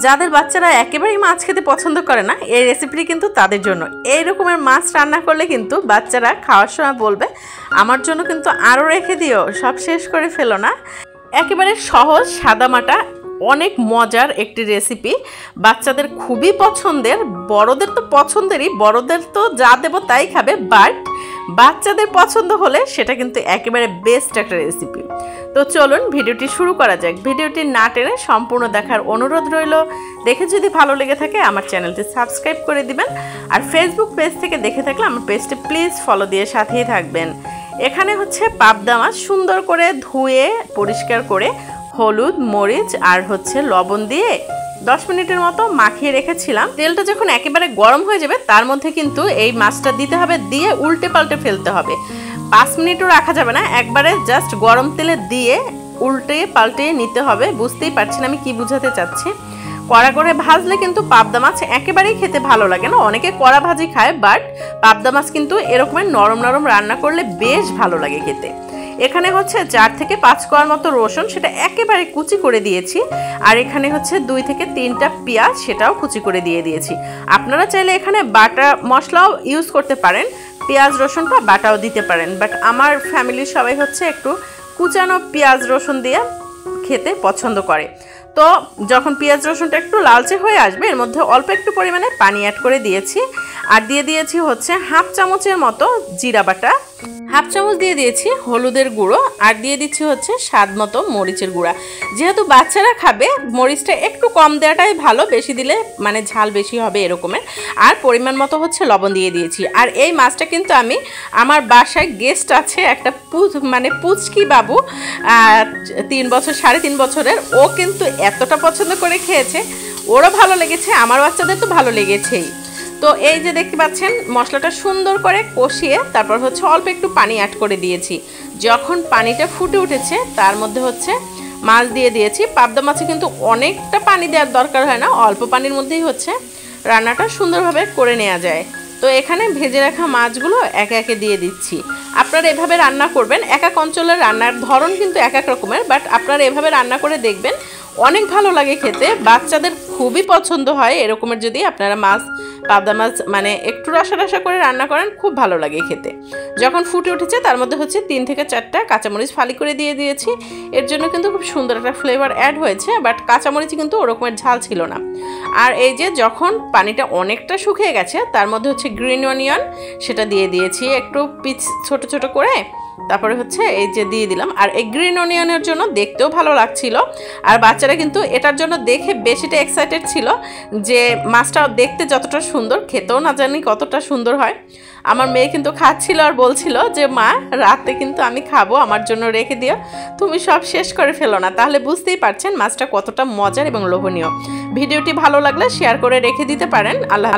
যাদের বাচ্চারা একেবারেই মাছ খেতে পছন্দ করে না, এই রেসিপিটি কিন্তু তাদের জন্য। এই রকমের মাছ রান্না করলে কিন্তু বাচ্চারা খাওয়ার সময় বলবে আমার জন্য কিন্তু আরও রেখে দিও, সব শেষ করে ফেলো না। একেবারে সহজ সাদামাটা অনেক মজার একটি রেসিপি, বাচ্চাদের খুবই পছন্দের, বড়দের তো পছন্দেরই, বড়দের তো যা দেবো তাই খাবে, বাট বাচ্চাদের পছন্দ হলে সেটা কিন্তু একেবারে বেস্ট একটা রেসিপি। তো চলুন ভিডিওটি শুরু করা যাক। ভিডিওটি না টেনে সম্পূর্ণ দেখার অনুরোধ রইল। দেখে যদি ভালো লেগে থাকে আমার চ্যানেলটি সাবস্ক্রাইব করে দিবেন, আর ফেসবুক পেজ থেকে দেখে থাকলে আমার পেজটি প্লিজ ফলো দিয়ে সাথেই থাকবেন। এখানে হচ্ছে পাবদা মাছ সুন্দর করে ধুয়ে পরিষ্কার করে হলুদ, মরিচ আর হচ্ছে লবণ দিয়ে 10 মিনিটের মতো মাখিয়ে রেখেছিলাম। তেলটা যখন একেবারে গরম হয়ে যাবে তার মধ্যে কিন্তু এই মাছটা দিতে হবে, দিয়ে উল্টে পাল্টে ফেলতে হবে। 5 মিনিটও রাখা যাবে না, একবারে জাস্ট গরম তেলে দিয়ে উল্টে পাল্টে নিতে হবে। বুঝতেই পারছেন আমি কি বুঝাতে চাচ্ছি। কড়া করে ভাজলে কিন্তু পাবদা মাছ একেবারেই খেতে ভালো লাগে না, অনেকে কড়া ভাজি খায়, বাট পাবদা মাছ কিন্তু এরকমের নরম নরম রান্না করলে বেশ ভালো লাগে খেতে। এখানে হচ্ছে 4 থেকে 5 কোয়ার মতো রসুন, সেটা একেবারে কুচি করে দিয়েছি। আর এখানে হচ্ছে 2 থেকে 3টা পেঁয়াজ, সেটাও কুচি করে দিয়ে দিয়েছি। আপনারা চাইলে এখানে বাটা মশলাও ইউজ করতে পারেন, পেঁয়াজ রসুনটা বাটাও দিতে পারেন, বাট আমার ফ্যামিলির সবাই হচ্ছে একটু কুচানো পেঁয়াজ রসুন দিয়ে খেতে পছন্দ করে। তো যখন পেঁয়াজ রসুনটা একটু লালচে হয়ে আসবে এর মধ্যে অল্প একটু পরিমাণে পানি অ্যাড করে দিয়েছি, আর দিয়ে দিয়েছি হচ্ছে 1/2 চামচের মতো জিরা বাটা, 1/2 চামচ দিয়ে দিয়েছি হলুদের গুঁড়ো, আর দিয়ে দিচ্ছি হচ্ছে স্বাদ মতো মরিচের গুঁড়া। যেহেতু বাচ্চারা খাবে মরিচটা একটু কম দেওয়াটাই ভালো, বেশি দিলে মানে ঝাল বেশি হবে এরকমের। আর পরিমাণ মতো হচ্ছে লবণ দিয়ে দিয়েছি। আর এই মাছটা কিন্তু আমি আমার বাসায় গেস্ট আছে একটা পুচকি বাবু, 3 বছর 3.5 বছরের, ও কিন্তু এতটা পছন্দ করে খেয়েছে, ওরও ভালো লেগেছে, আমার বাচ্চাদের তো ভালো লেগেছেই। তো এই যে দেখতে পাচ্ছেন মশলাটা সুন্দর করে কষিয়ে তারপর হচ্ছে অল্প একটু পানি অ্যাড করে দিয়েছি। যখন পানিটা ফুটে উঠেছে তার মধ্যে হচ্ছে মাছ দিয়ে দিয়েছি। পাবদা মাছে কিন্তু অনেকটা পানি দেওয়ার দরকার হয় না, অল্প পানির মধ্যেই হচ্ছে রান্নাটা সুন্দরভাবে করে নেওয়া যায়। তো এখানে ভেজে রাখা মাছগুলো একে একে দিয়ে দিচ্ছি। আপনারা এভাবে রান্না করবেন, এক এক অঞ্চলের রান্নার ধরন কিন্তু এক এক রকমের, বাট আপনারা এভাবে রান্না করে দেখবেন, অনেক ভালো লাগে খেতে, বাচ্চাদের খুবই পছন্দ হয় এরকমের। যদি আপনারা পাবদা মাছ মানে একটু রসা রসা করে রান্না করেন খুব ভালো লাগে খেতে। যখন ফুটে উঠেছে তার মধ্যে হচ্ছে 3 থেকে 4টা কাঁচামরিচ ফালি করে দিয়ে দিয়েছি, এর জন্য কিন্তু খুব সুন্দর একটা ফ্লেভার অ্যাড হয়েছে, বাট কাঁচামরিচ কিন্তু ওরকমের ঝাল ছিল না। আর এই যে যখন পানিটা অনেকটা শুকিয়ে গেছে তার মধ্যে হচ্ছে গ্রিন অনিয়ন, সেটা দিয়ে দিয়েছি একটু পিস ছোট ছোট করে, তারপরে হচ্ছে এই যে দিয়ে দিলাম। আর এই গ্রিন অনিয়নের জন্য দেখতেও ভালো লাগছিল, আর বাচ্চারা কিন্তু এটার জন্য দেখে বেশিটা এক্সাইটেড ছিল যে মাছটা দেখতে যতটা সুন্দর খেতেও না জানি কতটা সুন্দর হয়। আমার মেয়ে কিন্তু খাচ্ছিল আর বলছিল যে মা রাতে কিন্তু আমি খাবো, আমার জন্য রেখে দিও, তুমি সব শেষ করে ফেলো না। তাহলে বুঝতেই পারছেন মাছটা কতটা মজার এবং লোভনীয়। ভিডিওটি ভালো লাগলে শেয়ার করে রেখে দিতে পারেন। আল্লাহ।